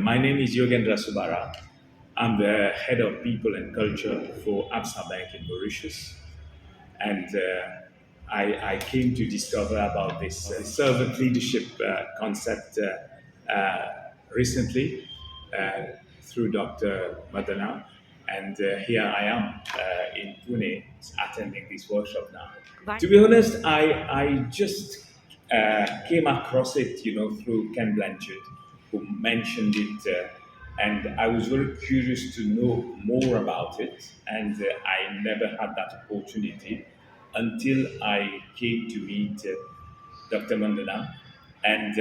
My name is Yogendra Soobarah. I'm the head of people and culture for Absa Bank in Mauritius. And I came to discover about this servant leadership concept recently through Dr. Madana. And here I am in Pune attending this workshop now. To be honest, I just came across it, through Ken Blanchard, who mentioned it, and I was very curious to know more about it, and I never had that opportunity until I came to meet Dr. Mandana, and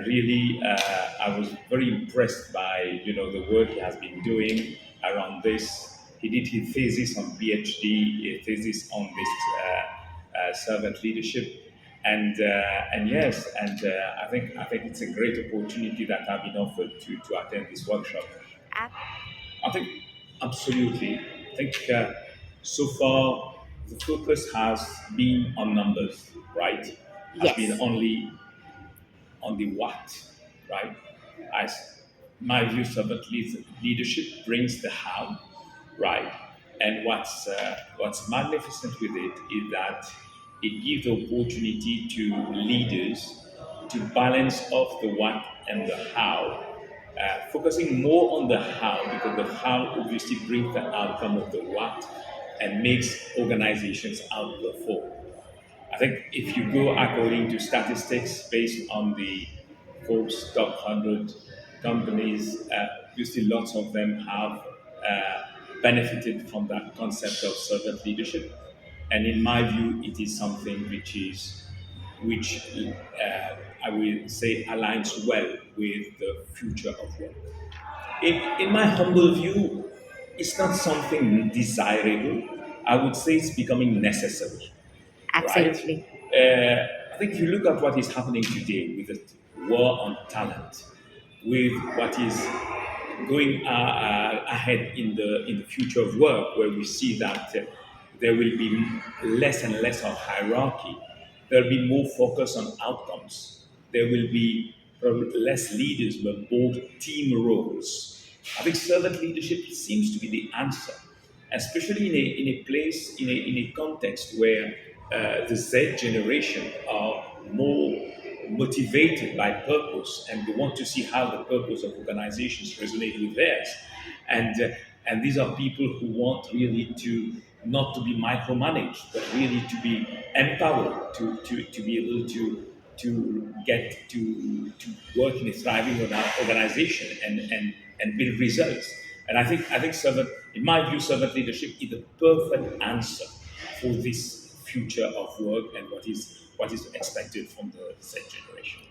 really I was very impressed by the work he has been doing around this. He did his thesis on PhD, a thesis on this servant leadership, and yes, and I think it's a great opportunity that I've been offered to attend this workshop. I think absolutely. I think so far the focus has been on numbers, right? Has been Yes, only on the what, right? As my view, servant leadership brings the how, right? And what's magnificent with it is that it gives the opportunity to leaders to balance off the what and the how, focusing more on the how because the how obviously brings the outcome of the what and makes organizations outperform. I think if you go according to statistics based on the Forbes top 100 companies, obviously lots of them have benefited from that concept of servant leadership. And in my view, it is something which I will say aligns well with the future of work. In my humble view, it's not something desirable. I would say it's becoming necessary, right? absolutely. I think if you look at what is happening today with the war on talent, with what is going ahead in the future of work, where we see that there will be less and less of hierarchy, there will be more focus on outcomes. There will be probably less leaders, but more team roles. I think servant leadership seems to be the answer, especially in a place, in a context where the Z generation are more motivated by purpose and they want to see how the purpose of organizations resonate with theirs. And these are people who want really to not to be micromanaged, but really to be empowered to be able to get to work in a thriving organization and build results. And I think servant, in my view, servant leadership is the perfect answer for this future of work and what is expected from the Z generation.